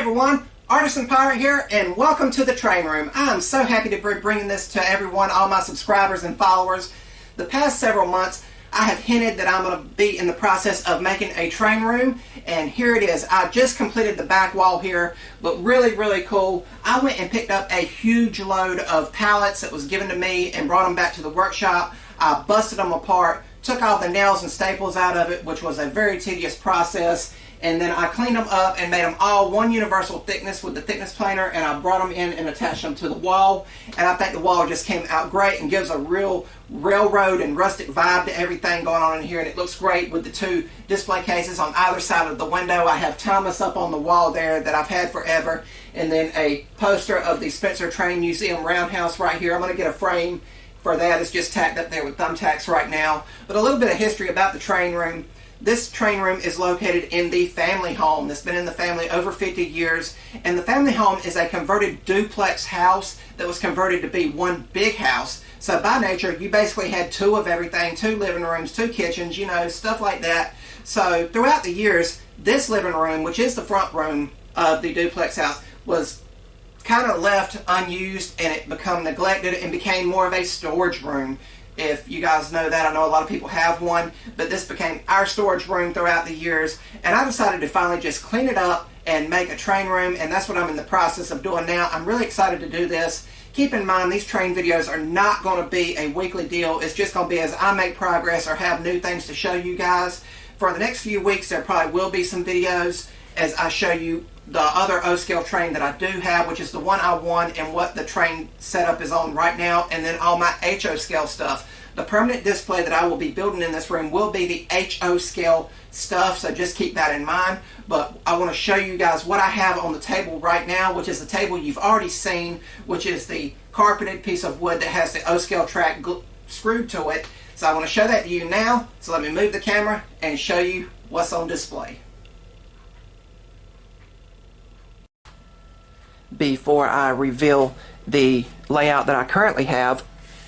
everyone, Artisan Pirate here, and welcome to the train room. I'm so happy to be bringing this to everyone, all my subscribers and followers. The past several months, I have hinted that I'm going to be in the process of making a train room, and here it is. I just completed the back wall here, but really cool. I went and picked up a huge load of pallets that was given to me and brought them back to the workshop. I busted them apart, took all the nails and staples out of it, which was a very tedious process. And then I cleaned them up and made them all one universal thickness with the thickness planer, and I brought them in and attached them to the wall. And I think the wall just came out great and gives a real railroad and rustic vibe to everything going on in here. And it looks great with the two display cases on either side of the window. I have Thomas up on the wall there that I've had forever. And then a poster of the Spencer Train Museum Roundhouse right here. I'm going to get a frame for that. It's just tacked up there with thumbtacks right now. But a little bit of history about the train room. This train room is located in the family home that's been in the family over 50 years. And the family home is a converted duplex house that was converted to be one big house. So by nature, you basically had two of everything, two living rooms, two kitchens, you know, stuff like that. So throughout the years, this living room, which is the front room of the duplex house, was kind of left unused, and it became neglected and became more of a storage room. If you guys know that, I know a lot of people have one, but this became our storage room throughout the years, and I decided to finally just clean it up and make a train room, and that's what I'm in the process of doing now. I'm really excited to do this. Keep in mind, these train videos are not going to be a weekly deal. It's just going to be as I make progress or have new things to show you guys. For the next few weeks, there probably will be some videos as I show you the other O-scale train that I do have, which is the one I won, and what the train setup is on right now, and then all my HO scale stuff. The permanent display that I will be building in this room will be the HO scale stuff, so just keep that in mind. But I want to show you guys what I have on the table right now, which is the table you've already seen, which is the carpeted piece of wood that has the O-scale track screwed to it. So I want to show that to you now, so let me move the camera and show you what's on display. Before I reveal the layout that I currently have,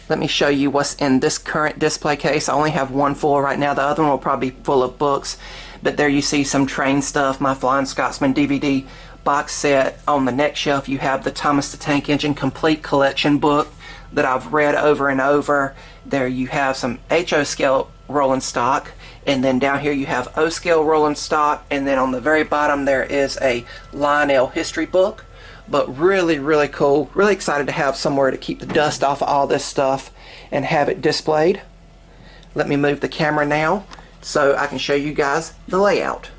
let me show you what's in this current display case. I only have one full right now. The other one will probably be full of books. But there you see some train stuff, my Flying Scotsman DVD box set. On the next shelf you have the Thomas the Tank Engine Complete Collection book that I've read over and over. There you have some HO scale rolling stock. And then down here you have O scale rolling stock. And then on the very bottom there is a Lionel history book. But really cool. Really excited to have somewhere to keep the dust off of all this stuff and have it displayed. Let me move the camera now so I can show you guys the layout.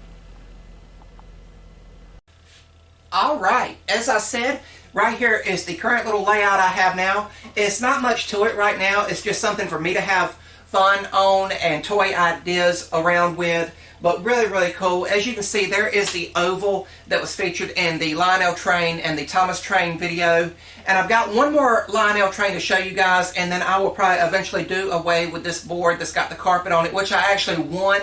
Alright, as I said, right here is the current little layout I have now. It's not much to it right now. It's just something for me to have fun on and toy ideas around with. But really cool. As you can see, there is the oval that was featured in the Lionel train and the Thomas train video. And I've got one more Lionel train to show you guys, and then I will probably eventually do away with this board that's got the carpet on it, which I actually won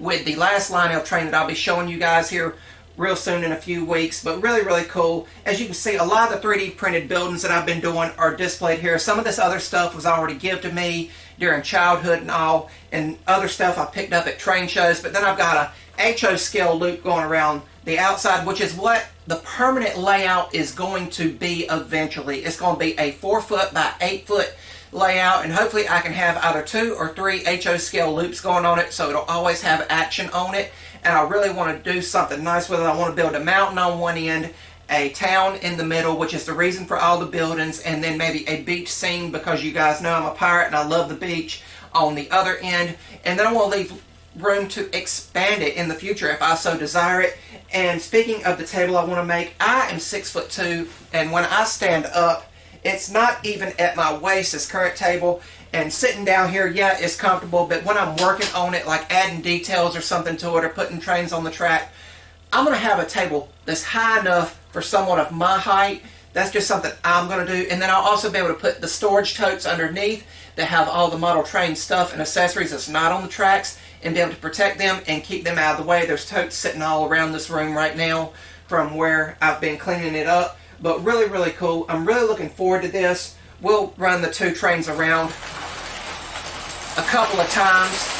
with the last Lionel train that I'll be showing you guys here real soon in a few weeks. But really cool. As you can see, a lot of the 3D printed buildings that I've been doing are displayed here. Some of this other stuff was already given to me during childhood and all, and other stuff I picked up at train shows. But then I've got a HO scale loop going around the outside, which is what the permanent layout is going to be eventually. It's going to be a 4-foot by 8-foot layout, and hopefully I can have either 2 or 3 HO scale loops going on it, so it'll always have action on it. And I really want to do something nice with it. I want to build a mountain on one end, a town in the middle, which is the reason for all the buildings, and then maybe a beach scene, because you guys know I'm a pirate and I love the beach, on the other end. And then I want to leave room to expand it in the future if I so desire it. And speaking of the table I want to make, I am 6'2", and when I stand up, it's not even at my waist, this current table. And sitting down here, yeah, it's comfortable, but when I'm working on it, like adding details or something to it, or putting trains on the track, I'm going to have a table that's high enough for someone of my height. That's just something I'm going to do. And then I'll also be able to put the storage totes underneath that have all the model train stuff and accessories that's not on the tracks, and be able to protect them and keep them out of the way. There's totes sitting all around this room right now from where I've been cleaning it up. But really cool. I'm really looking forward to this. We'll run the two trains around a couple of times.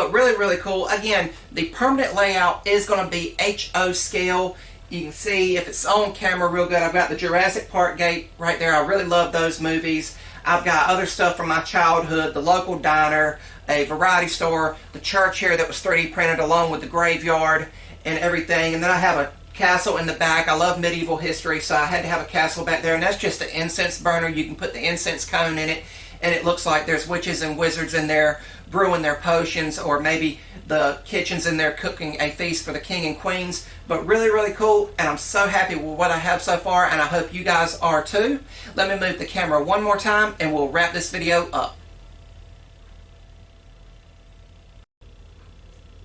but really, really cool. Again, the permanent layout is going to be HO scale. You can see if it's on camera real good. I've got the Jurassic Park gate right there. I really love those movies. I've got other stuff from my childhood, the local diner, a variety store, the church here that was 3D printed along with the graveyard and everything. And then I have a castle in the back. I love medieval history, so I had to have a castle back there. And that's just an incense burner. You can put the incense cone in it, and it looks like there's witches and wizards in there brewing their potions, or maybe the kitchen's in there cooking a feast for the king and queens. But really, really cool, and I'm so happy with what I have so far, and I hope you guys are too. Let me move the camera one more time, and we'll wrap this video up.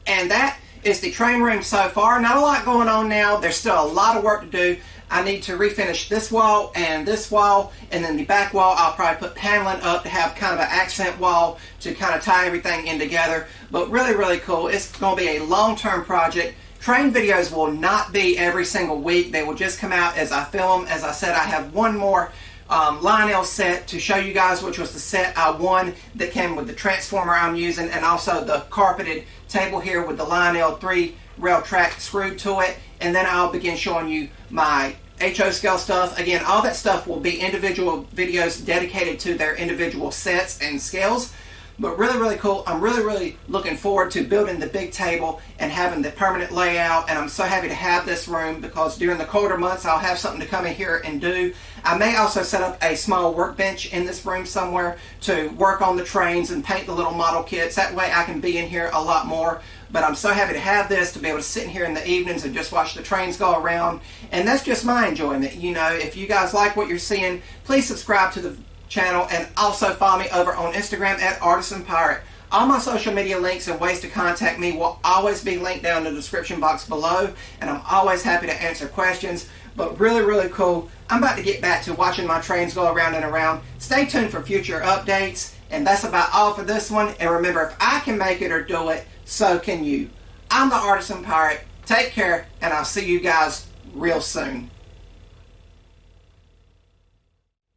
And that is the train room so far. Not a lot going on now. There's still a lot of work to do. I need to refinish this wall, and then the back wall I'll probably put paneling up to have kind of an accent wall to kind of tie everything in together. But really, really cool. It's going to be a long-term project. Train videos will not be every single week. They will just come out as I film them. As I said, I have one more Lionel set to show you guys, which was the set I won that came with the transformer I'm using, and also the carpeted table here with the Lionel 3 rail track screwed to it. And then I'll begin showing you my HO scale stuff. Again, all that stuff will be individual videos dedicated to their individual sets and scales. But really, really cool. I'm really, really looking forward to building the big table and having the permanent layout. And I'm so happy to have this room, because during the colder months I'll have something to come in here and do. I may also set up a small workbench in this room somewhere to work on the trains and paint the little model kits. That way I can be in here a lot more. But I'm so happy to have this, to be able to sit in here in the evenings and just watch the trains go around. And that's just my enjoyment. You know, if you guys like what you're seeing, please subscribe to the channel, and also follow me over on Instagram at Artisan Pirate. All my social media links and ways to contact me will always be linked down in the description box below, and I'm always happy to answer questions. But really, really cool. I'm about to get back to watching my trains go around and around. Stay tuned for future updates, and that's about all for this one. And remember, if I can make it or do it, so can you. I'm the Artisan Pirate. Take care, and I'll see you guys real soon.